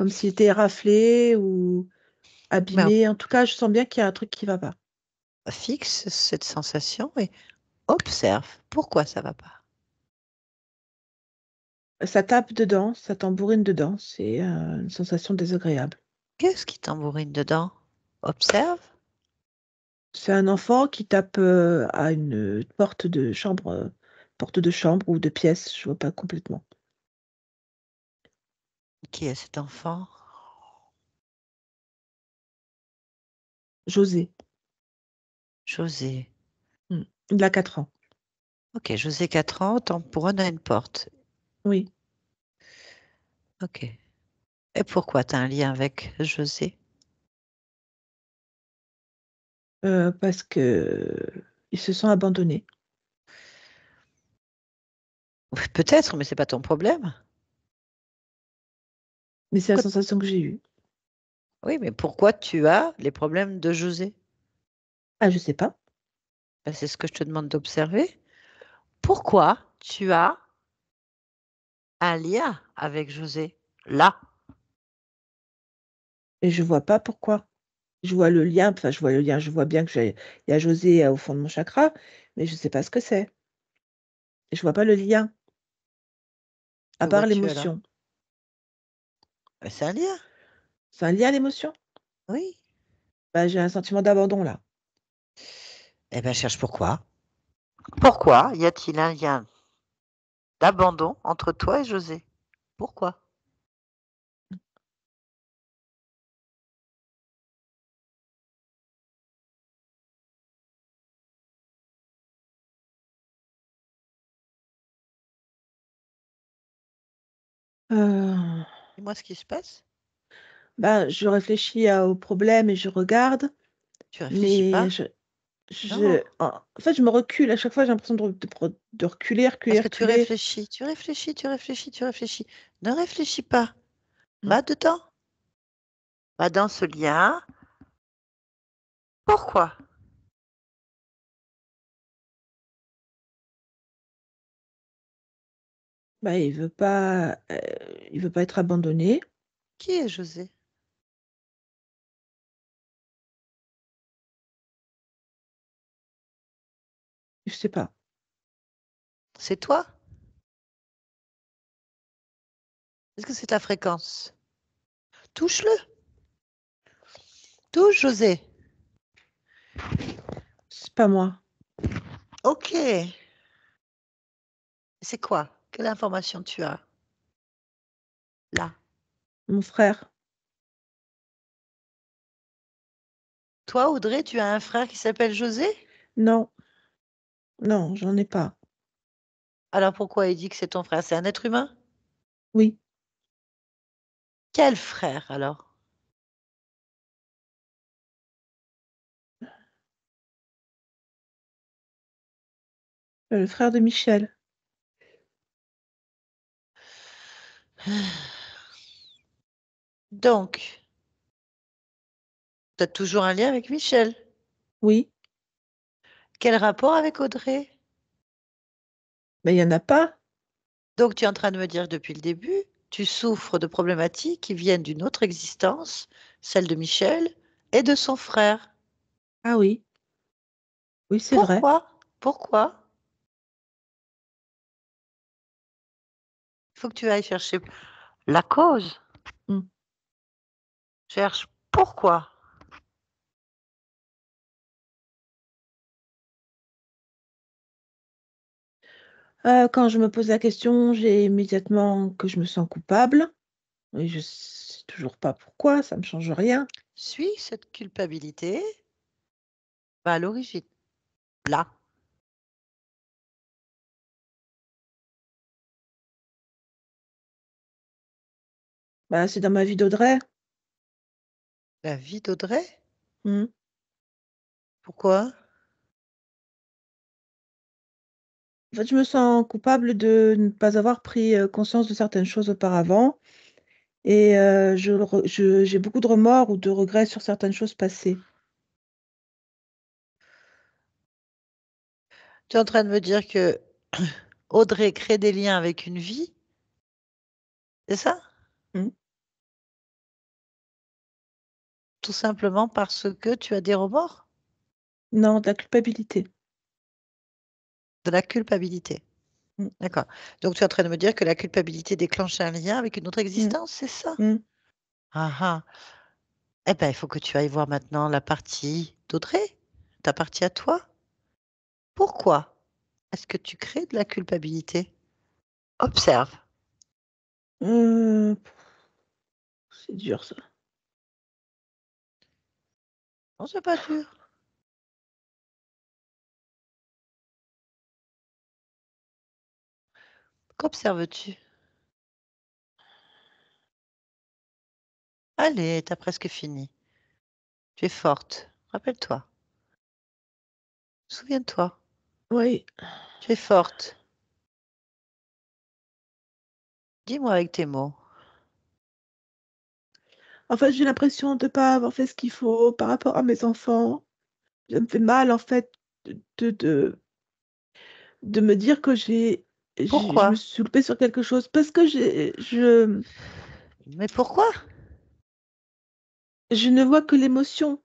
s'il était raflé ou Ben, abîmé. En tout cas, je sens bien qu'il y a un truc qui va pas. fixe cette sensation et observe. Pourquoi ça va pas? Ça tape dedans, ça tambourine dedans, c'est, une sensation désagréable. Qu'est-ce qui tambourine dedans? Observe. C'est un enfant qui tape, à une, porte de chambre ou de pièce, je vois pas complètement. Qui est cet enfant? José, José. il a 4 ans. Ok, José 4 ans, tambourine à une porte. Oui, Ok. Et pourquoi tu as un lien avec José? parce qu'il se sent abandonné. Oui, peut-être, mais c'est pas ton problème. Mais c'est la Pourquoi- sensation que j'ai eue. Oui, mais pourquoi tu as les problèmes de José? Ah, je sais pas. Ben, c'est ce que je te demande d'observer. Pourquoi tu as un lien avec José? Là. Et je vois pas pourquoi. Je vois le lien, enfin je vois le lien, je vois bien que j'ai il y a José, au fond de mon chakra, mais je sais pas ce que c'est. Et je vois pas le lien, à Que part vois-tu alors? l'émotion. Ben, c'est un lien. C'est un lien, l'émotion? Oui. Bah, j'ai un sentiment d'abandon là. Eh bien, cherche pourquoi. Pourquoi y a-t-il un lien d'abandon entre toi et José? Pourquoi? Heu, Dis-moi ce qui se passe. Bah, je réfléchis au problème et je regarde, Tu réfléchis mais pas? Non. en fait, je me recule à chaque fois, j'ai l'impression de reculer, Parce reculer, que reculer. tu réfléchis, tu réfléchis, tu réfléchis. Ne réfléchis pas. Mmh. Va dedans. Va dans ce lien. Pourquoi? Bah, il veut pas être abandonné. Qui est José? Je sais pas. C'est toi? Est-ce que c'est ta fréquence? Touche-le. Tout, José. C'est pas moi. Ok. C'est quoi? Quelle information tu as là? Mon frère. Toi, Audrey, tu as un frère qui s'appelle José? Non, non, j'en ai pas. Alors pourquoi il dit que c'est ton frère? C'est un être humain? Oui, Quel frère alors? le frère de Michel. Donc, tu as toujours un lien avec Michel. Oui, Quel rapport avec Audrey? mais il y en a pas. Donc, tu es en train de me dire depuis le début, tu souffres de problématiques qui viennent d'une autre existence, celle de Michel et de son frère. Ah oui, oui, c'est vrai. Pourquoi? Pourquoi? Il faut que tu ailles chercher la cause. Mm. Cherche pourquoi. Quand je me pose la question, j'ai immédiatement que je me sens coupable. Et je sais toujours pas pourquoi, ça me change rien. Suis cette culpabilité va à l'origine. Là, Bah, c'est dans ma vie d'Audrey. la vie d'Audrey. Mm. Pourquoi? En fait, je me sens coupable de ne pas avoir pris conscience de certaines choses auparavant. Et j'ai beaucoup de remords ou de regrets sur certaines choses passées. Tu es en train de me dire que Audrey crée des liens avec une vie, c'est ça? Mm. Tout simplement parce que tu as des remords? Non, de la culpabilité. De la culpabilité. Mm. D'accord. Donc tu es en train de me dire que la culpabilité déclenche un lien avec une autre Mm. existence, c'est ça? Mm. Ah ah. Eh ben, il faut que tu ailles voir maintenant la partie d'Audrey, ta partie à toi. Pourquoi est-ce que tu crées de la culpabilité? Observe. Euh, c'est dur ça. Non, c'est pas dur. Qu'observes-tu? Allez, t'as presque fini. Tu es forte. Rappelle-toi. Souviens-toi. Oui. Tu es forte. Dis-moi avec tes mots. En fait, j'ai l'impression de ne pas avoir fait ce qu'il faut par rapport à mes enfants. Ça me fait mal, en fait, de, de, de, de me dire que je me Pourquoi? suis loupée sur quelque chose parce que Mais pourquoi? je ne vois que l'émotion.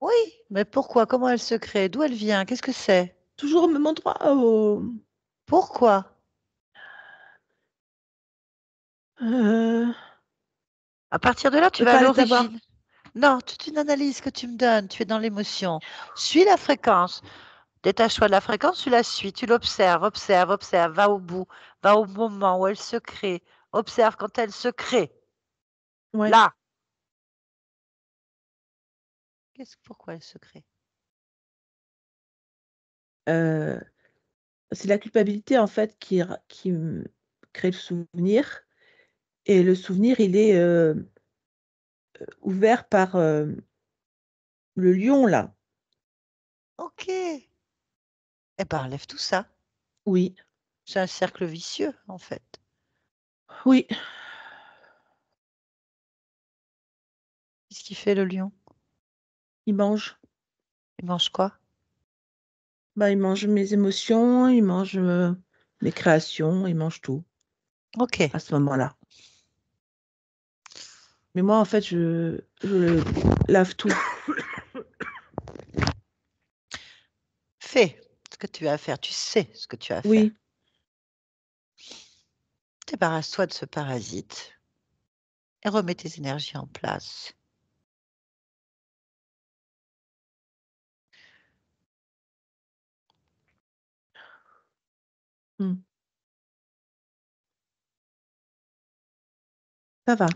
Oui, mais pourquoi? Comment elle se crée? D'où elle vient? Qu'est-ce que c'est? Toujours au même endroit. Pourquoi? Euh, À partir de là, tu ne vas à pas les avoir. l'origine. Non, toute une analyse que tu me donnes, tu es dans l'émotion. Suis la fréquence. Détache-toi de la fréquence, tu la suis, tu l'observes, observe, observe, va au bout, va au moment où elle se crée. Observe quand elle se crée. Ouais. Là. Pourquoi elle se crée? Euh, c'est la culpabilité, en fait, qui me crée le souvenir. Et le souvenir, il est ouvert par le lion, là. Ok. Eh ben, enlève tout ça. Oui. C'est un cercle vicieux, en fait. Oui. Qu'est-ce qu'il fait le lion? Il mange. Il mange quoi? Bah, il mange mes émotions, il mange mes créations, il mange tout Ok. à ce moment-là. Mais moi, en fait, je le lave tout. Fais ce que tu as à faire. Tu sais ce que tu as à faire. Oui. Débarrasse-toi de ce parasite et remets tes énergies en place. Mmh. Ça va.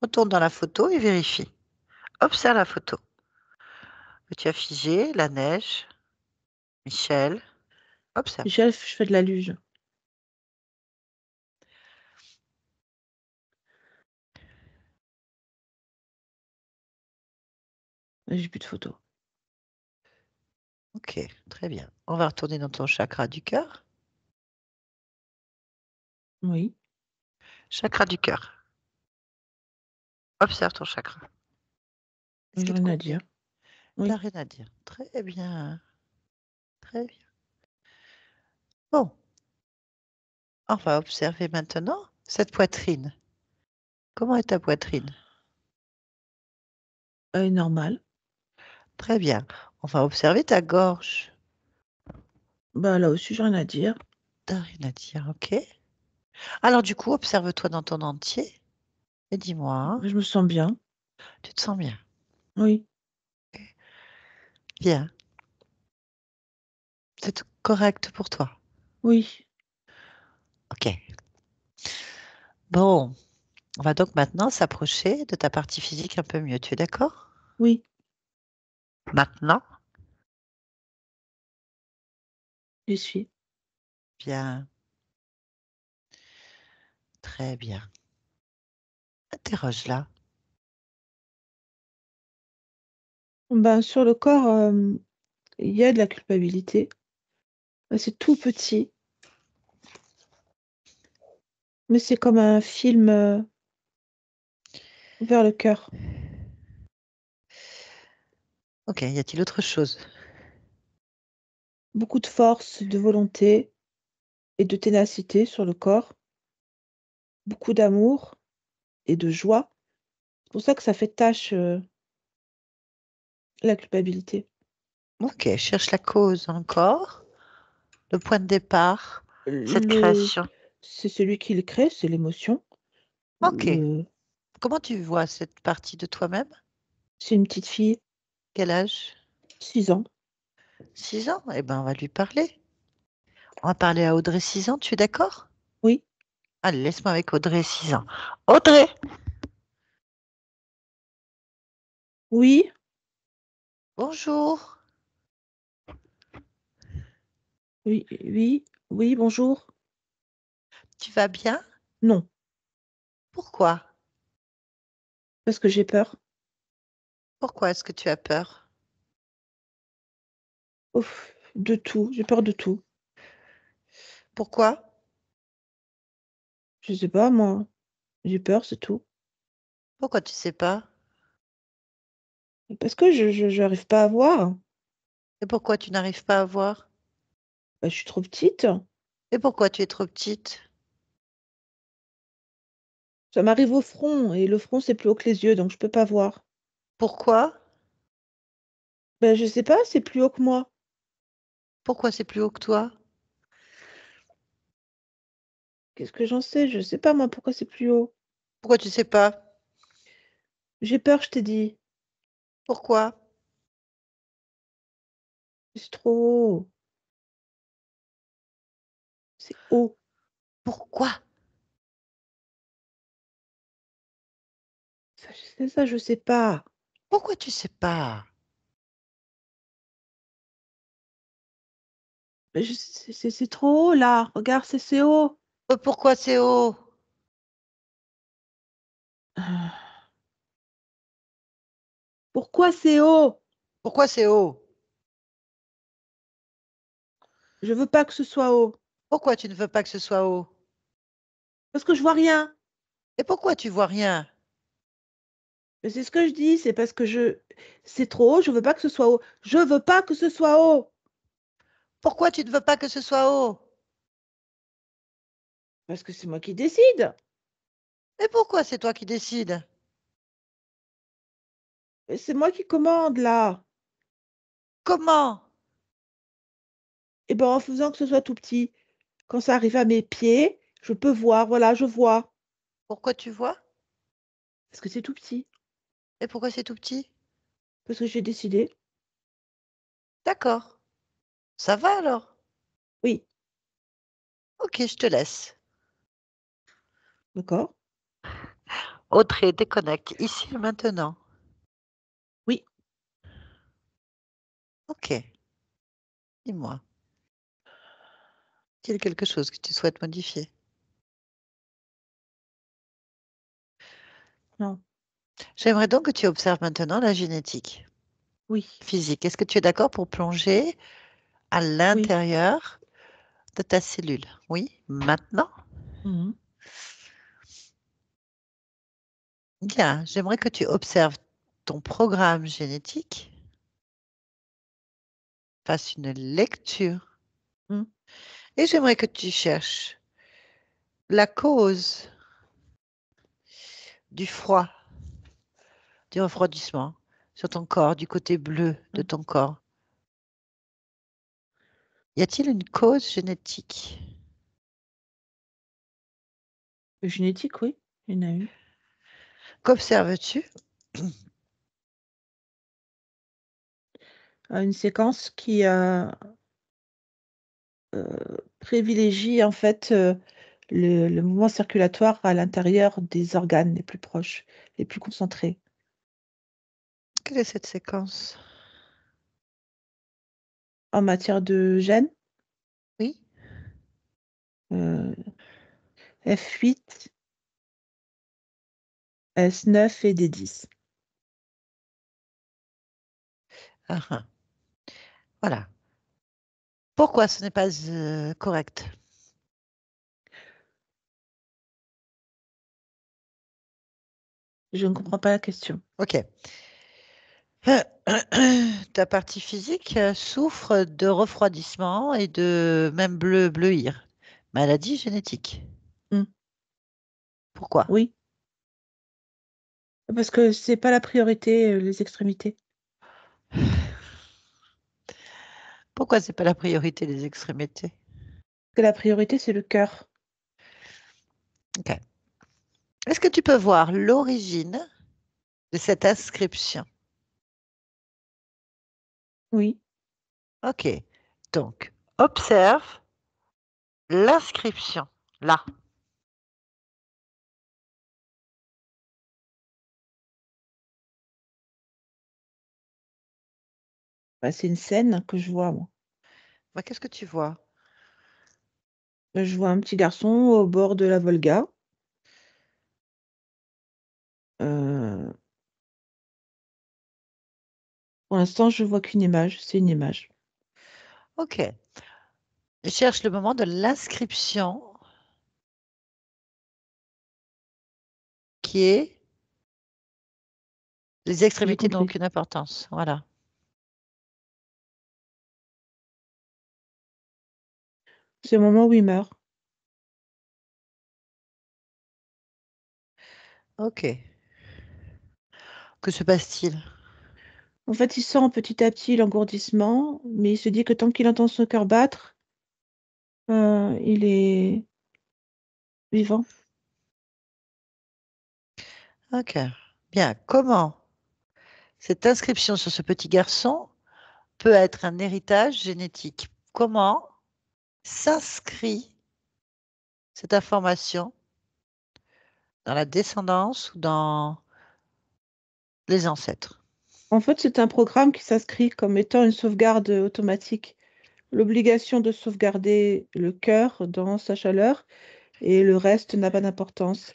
Retourne dans la photo et vérifie. Observe la photo. Tu as figé la neige, Michel. Observe. Je fais de la luge. J'ai plus de photos. Ok, très bien. On va retourner dans ton chakra du cœur. Oui, Chakra du cœur. Observe ton chakra. Est-ce j'ai qu'il te rien à convient? dire. T'as Oui. rien à dire. Très bien. Très bien. Bon, on va observer maintenant cette poitrine. Comment est ta poitrine? Normal. Très bien. On va observer ta gorge. Bah, là aussi, j'ai rien à dire. T'as rien à dire, ok? Alors du coup, observe-toi dans ton entier et dis-moi, Je me sens bien. tu te sens bien? Oui, Bien. C'est correct pour toi? oui, Ok. Bon, on va donc maintenant s'approcher de ta partie physique un peu mieux. Tu es d'accord? oui, Maintenant? j'y suis. Bien. Très bien. Interroge-la. Ben, sur le corps, il y a de la culpabilité. C'est tout petit, mais c'est comme un film vers le cœur. Ok, y a-t-il autre chose? Beaucoup de force, de volonté et de ténacité sur le corps. Beaucoup d'amour et de joie. C'est pour ça que ça fait tache la culpabilité. Ok, cherche la cause encore. Le point de départ, cette Le, création. c'est celui qui le crée, c'est l'émotion. Ok. Le, Comment tu vois cette partie de toi-même? c'est une petite fille, Quel âge? 6 ans. 6 ans? Eh ben, on va lui parler. On va parler à Audrey 6 ans, tu es d'accord? Oui, Allez, laisse-moi avec Audrey 6 ans. Audrey! oui, Bonjour. oui, oui, oui, bonjour. Tu vas bien? Non, Pourquoi? parce que j'ai peur. Pourquoi est-ce que tu as peur? Ouf, de tout, j'ai peur de tout. Pourquoi? Je sais pas, moi. J'ai peur, c'est tout. Pourquoi tu sais pas? Parce que j'arrive pas à voir. Et pourquoi tu n'arrives pas à voir? Bah, je suis trop petite. Et pourquoi tu es trop petite? Ça m'arrive au front et le front, c'est plus haut que les yeux, donc je peux pas voir. Pourquoi? Ben, je sais pas, c'est plus haut que moi. Pourquoi c'est plus haut que toi? Qu'est-ce que j'en sais? Je sais pas, moi, pourquoi c'est plus haut. Pourquoi tu sais pas? J'ai peur, je t'ai dit. Pourquoi? C'est trop haut. C'est haut. Pourquoi? Ça, je sais pas. Pourquoi tu sais pas? Mais c'est trop haut, là. Regarde, c'est haut. Pourquoi c'est haut? Ah. Pourquoi c'est haut? Pourquoi c'est haut? Je veux pas que ce soit haut. Pourquoi tu ne veux pas que ce soit haut? Parce que je vois rien. Et pourquoi tu vois rien? Mais c'est ce que je dis, c'est parce que c'est trop haut, je veux pas que ce soit haut. Je veux pas que ce soit haut. Pourquoi tu ne veux pas que ce soit haut? Parce que c'est moi qui décide. Et pourquoi c'est toi qui décides? Mais c'est moi qui commande, là. Comment? Et ben, en faisant que ce soit tout petit. Quand ça arrive à mes pieds, je peux voir, voilà, je vois. Pourquoi tu vois? Parce que c'est tout petit. Et pourquoi c'est tout petit? Parce que j'ai décidé. D'accord. Ça va alors? Oui. Ok, je te laisse. D'accord? Audrey, déconnecte, ici et maintenant. Oui. Ok, dis-moi. Est-il quelque chose que tu souhaites modifier? Non. J'aimerais donc que tu observes maintenant la génétique Oui. physique. Est-ce que tu es d'accord pour plonger à Oui. l'intérieur de ta cellule? Oui, maintenant? Mhm. Bien, j'aimerais que tu observes ton programme génétique, fasses une lecture, Mhm. et j'aimerais que tu cherches la cause du froid, du refroidissement sur ton corps, du côté bleu de Mhm. ton corps. Y a-t-il une cause génétique? Génétique, oui. Il y en a une. Qu'observes-tu? Une séquence qui privilégie en fait le mouvement circulatoire à l'intérieur des organes les plus proches, les plus concentrés. Quelle est cette séquence? En matière de gènes, Oui. euh, F8, S9 et D10. Ah, ah. Voilà. Pourquoi ce n'est pas correct? Je ne comprends pas la question. Ok. Ta partie physique souffre de refroidissement et de même bleuir. Maladie génétique. Hmm. Pourquoi? Oui, parce que c'est pas la priorité, les extrémités. Pourquoi c'est pas la priorité des extrémités? Que la priorité, c'est le cœur. Ok. Est-ce que tu peux voir l'origine de cette inscription? Oui. Ok. Donc, observe l'inscription. Là. Bah, c'est une scène que je vois, moi. Bah, qu'est-ce que tu vois? Je vois un petit garçon au bord de la Volga. Euh, pour l'instant, je vois qu'une image. C'est une image. Ok. Je cherche le moment de l'inscription qui est les J'ai extrémités n'ont compris. aucune importance. Voilà. C'est le moment où il meurt. Ok. Que se passe-t-il? En fait, il sent petit à petit l'engourdissement, mais il se dit que tant qu'il entend son cœur battre, il est vivant. Ok. Bien. Comment cette inscription sur ce petit garçon peut être un héritage génétique? Comment s'inscrit cette information dans la descendance ou dans les ancêtres? En fait, c'est un programme qui s'inscrit comme étant une sauvegarde automatique. L'obligation de sauvegarder le cœur dans sa chaleur et le reste n'a pas d'importance.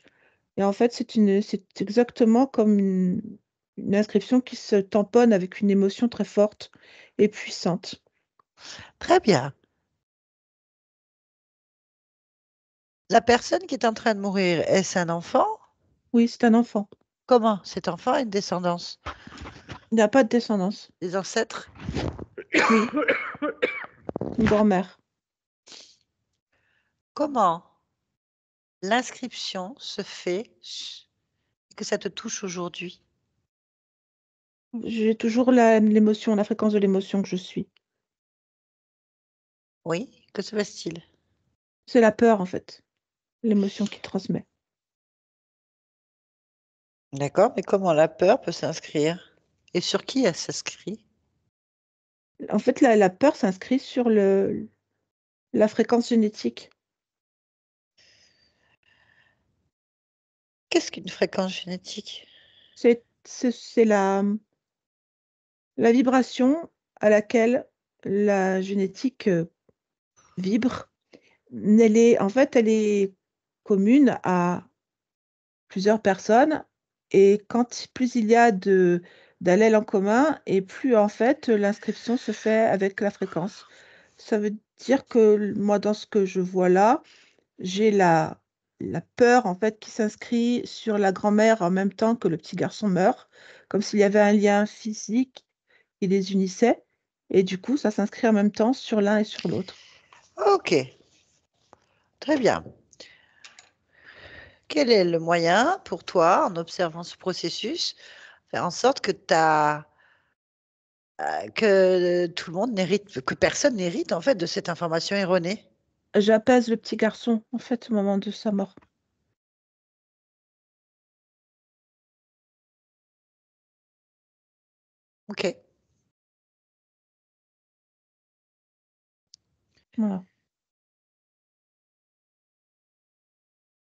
Et en fait, c'est exactement comme une inscription qui se tamponne avec une émotion très forte et puissante. Très bien. La personne qui est en train de mourir, est-ce un enfant? Oui, c'est un enfant. Comment cet enfant a une descendance? Il n'a pas de descendance. Des ancêtres? Oui, une grand-mère. Comment l'inscription se fait et que ça te touche aujourd'hui? J'ai toujours l'émotion, la fréquence de l'émotion que je suis. Oui, que se passe-t-il? C'est la peur, en fait, l'émotion qui transmet. D'accord, mais comment la peur peut s'inscrire? Et sur qui elle s'inscrit? En fait, la peur s'inscrit sur la fréquence génétique. Qu'est-ce qu'une fréquence génétique? C'est la vibration à laquelle la génétique, vibre. Elle est commune à plusieurs personnes et quand plus il y a d'allèles en commun et plus, en fait, l'inscription se fait avec la fréquence. Ça veut dire que moi, dans ce que je vois là, j'ai la peur, en fait, qui s'inscrit sur la grand-mère en même temps que le petit garçon meurt, comme s'il y avait un lien physique qui les unissait et du coup, ça s'inscrit en même temps sur l'un et sur l'autre. Ok, très bien. Quel est le moyen pour toi, en observant ce processus, faire en sorte que tout le monde n'hérite, que personne n'hérite en fait de cette information erronée? J'apaise le petit garçon, en fait, au moment de sa mort. Ok, Voilà.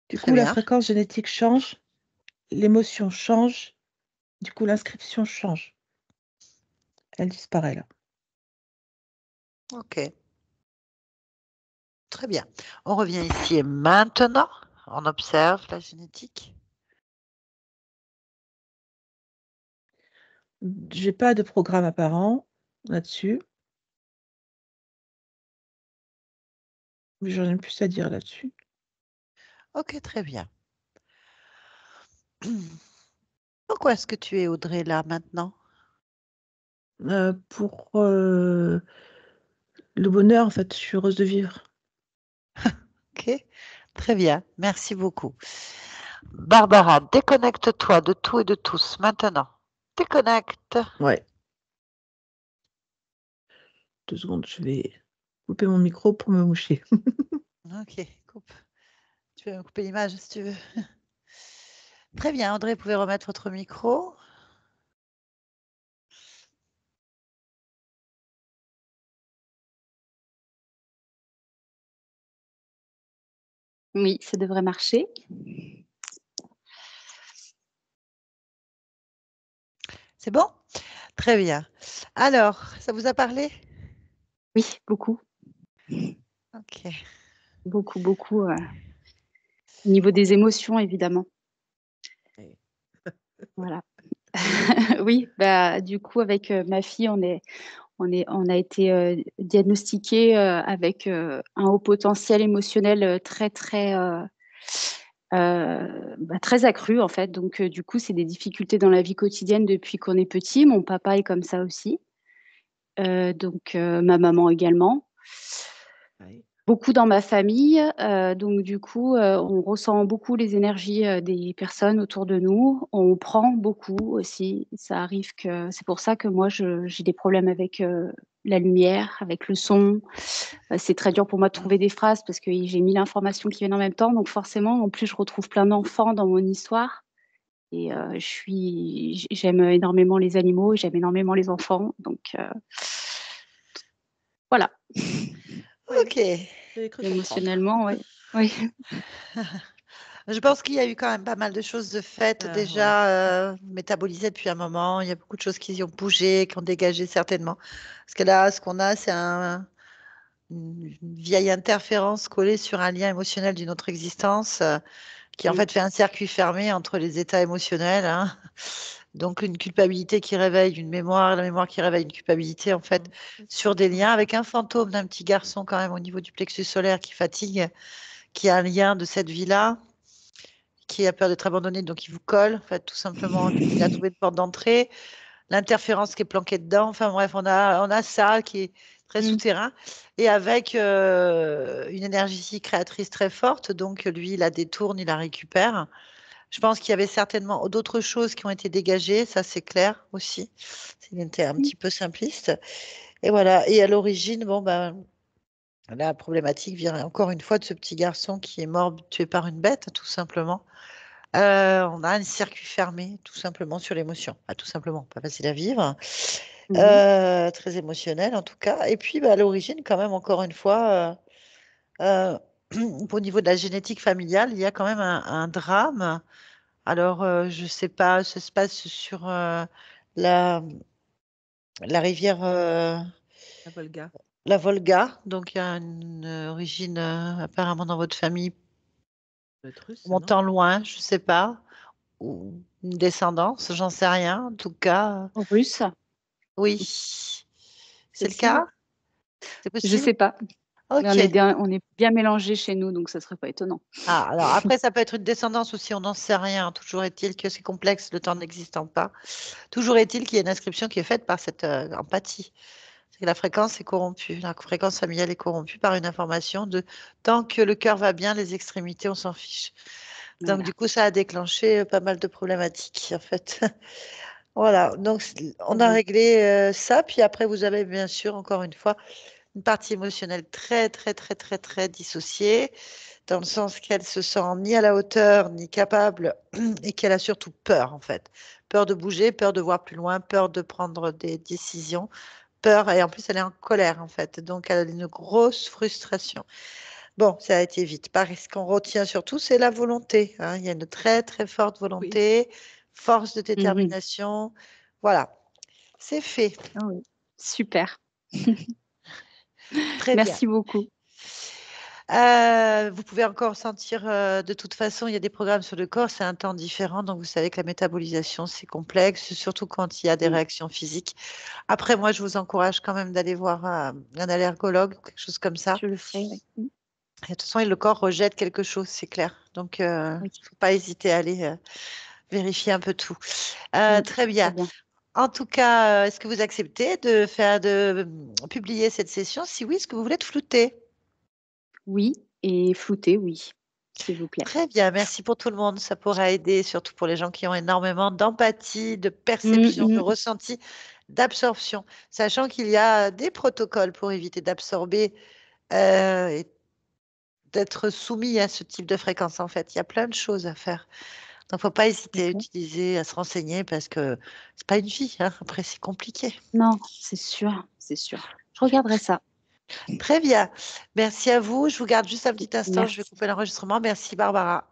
Du très coup, la bien. fréquence génétique change, l'émotion change, du coup, l'inscription change. Elle disparaît là. Ok, très bien. On revient ici et maintenant. On observe la génétique. J'ai pas de programme apparent là-dessus, mais j'en ai plus à dire là-dessus. Ok, très bien. Pourquoi est-ce que tu es Audrey là maintenant? Pour, le bonheur, en fait, je suis heureuse de vivre. Ok, très bien. Merci beaucoup. Barbara, déconnecte-toi de tout et de tous maintenant. Déconnecte. Ouais. 2 secondes, je vais couper mon micro pour me moucher. Ok, coupe. Tu peux me couper l'image si tu veux. Très bien, Audrey, vous pouvez remettre votre micro. Oui, ça devrait marcher. C'est bon? Très bien. Alors, ça vous a parlé? Oui, beaucoup, Ok. beaucoup, beaucoup, au niveau des émotions évidemment. Ouais. Voilà. Oui, bah, du coup avec, ma fille, on a été, diagnostiqués, avec, un haut potentiel émotionnel, très, très, bah, très accru en fait. Donc, du coup, c'est des difficultés dans la vie quotidienne depuis qu'on est petit. Mon papa est comme ça aussi, donc, ma maman également. Ouais. Beaucoup dans ma famille, donc du coup, on ressent beaucoup les énergies, des personnes autour de nous. On prend beaucoup aussi. Ça arrive que c'est pour ça que moi j'ai des problèmes avec, la lumière, avec le son. C'est très dur pour moi de trouver des phrases parce que j'ai 1000 informations qui viennent en même temps, donc forcément, en plus, je retrouve plein d'enfants dans mon histoire et j'aime énormément les animaux, j'aime énormément les enfants, donc voilà. Ok. J'avais cru comprendre. Émotionnellement, ouais. Oui. Je pense qu'il y a eu quand même pas mal de choses de faites Ouais. déjà, métabolisées depuis un moment. Il y a beaucoup de choses qui ont bougé, qui ont dégagé certainement. Parce que là, ce qu'on a, c'est une vieille interférence collée sur un lien émotionnel d'une autre existence, qui en Mmh. fait fait un circuit fermé entre les états émotionnels, hein. Donc une culpabilité qui réveille une mémoire, la mémoire qui réveille une culpabilité en fait sur des liens avec un fantôme d'un petit garçon quand même au niveau du plexus solaire qui fatigue, qui a un lien de cette vie-là, qui a peur d'être abandonné, donc il vous colle, en fait, tout simplement. Et puis il a trouvé une porte d'entrée, l'interférence qui est planquée dedans. Enfin bref, on a ça qui est très Mmh. souterrain et avec une énergie créatrice très forte. Donc lui, il la détourne, il la récupère. Je pense qu'il y avait certainement d'autres choses qui ont été dégagées, ça c'est clair aussi. C'était un petit peu simpliste. Et voilà. Et à l'origine, bon ben, la problématique vient encore une fois de ce petit garçon qui est mort tué par une bête, tout simplement. On a un circuit fermé, tout simplement, sur l'émotion. Pas tout simplement, pas facile à vivre. Mmh. Très émotionnel, en tout cas. Et puis, bah, à l'origine, quand même, encore une fois, au niveau de la génétique familiale, il y a quand même un drame Alors, je sais pas, ça se passe sur la, la rivière, La Volga. la Volga. Donc, il y a une origine apparemment dans votre famille Ça doit être russe, non? montant loin, je sais pas, ou une descendance, j'en sais rien. En tout cas, Russe, oui. C'est le possible? cas? C'est Je possible? sais pas, mais Ok. on est bien mélangés chez nous, donc ça serait pas étonnant. Ah, alors après, ça peut être une descendance aussi, on n'en sait rien. Toujours est-il que c'est complexe, le temps n'existant pas. Toujours est-il qu'il y a une inscription qui est faite par cette empathie. C'est que la fréquence est corrompue. La fréquence familiale est corrompue par une information de tant que le cœur va bien, les extrémités, on s'en fiche. Donc, Voilà. du coup, ça a déclenché pas mal de problématiques, en fait. Voilà. Donc, on a Oui. réglé ça. Puis après, vous avez bien sûr, encore une fois, une partie émotionnelle très, très, très, très, très dissociée, dans le sens qu'elle se sent ni à la hauteur, ni capable, et qu'elle a surtout peur, en fait. Peur de bouger, peur de voir plus loin, peur de prendre des décisions, peur, et en plus, elle est en colère, en fait. Donc, elle a une grosse frustration. Bon, ça a été vite. Ce qu'on retient surtout, c'est la volonté, hein. Il y a une très, très forte Oui. volonté, force de Mhm. détermination. Voilà, c'est fait. Ah oui. Super. Très bien. Merci beaucoup. Vous pouvez encore sentir, de toute façon, il y a des programmes sur le corps, c'est un temps différent, donc vous savez que la métabolisation, c'est complexe, surtout quand il y a des Oui, réactions physiques. Après, moi, je vous encourage quand même d'aller voir un allergologue ou quelque chose comme ça. je le ferai. Oui. Et de toute façon, le corps rejette quelque chose, c'est clair. Donc, il ne Oui. faut pas hésiter à aller vérifier un peu tout. Très Très bien. bien. En tout cas, est-ce que vous acceptez de publier cette session? Si oui, est-ce que vous voulez être flouter? Oui, et flouter, oui, s'il vous plaît. Très bien, merci pour tout le monde. Ça pourra aider, surtout pour les gens qui ont énormément d'empathie, de Mm, perception, de mm. ressenti, d'absorption, sachant qu'il y a des protocoles pour éviter d'absorber et d'être soumis à ce type de fréquence. En fait, il y a plein de choses à faire. Donc, faut pas hésiter à D'accord. utiliser, à se renseigner parce que c'est pas une vie, hein. Après, c'est compliqué. Non, c'est sûr, c'est sûr. Je regarderai ça. Très bien. Merci à vous. Je vous garde juste un petit instant. Je vais Merci. couper l'enregistrement. Merci, Barbara.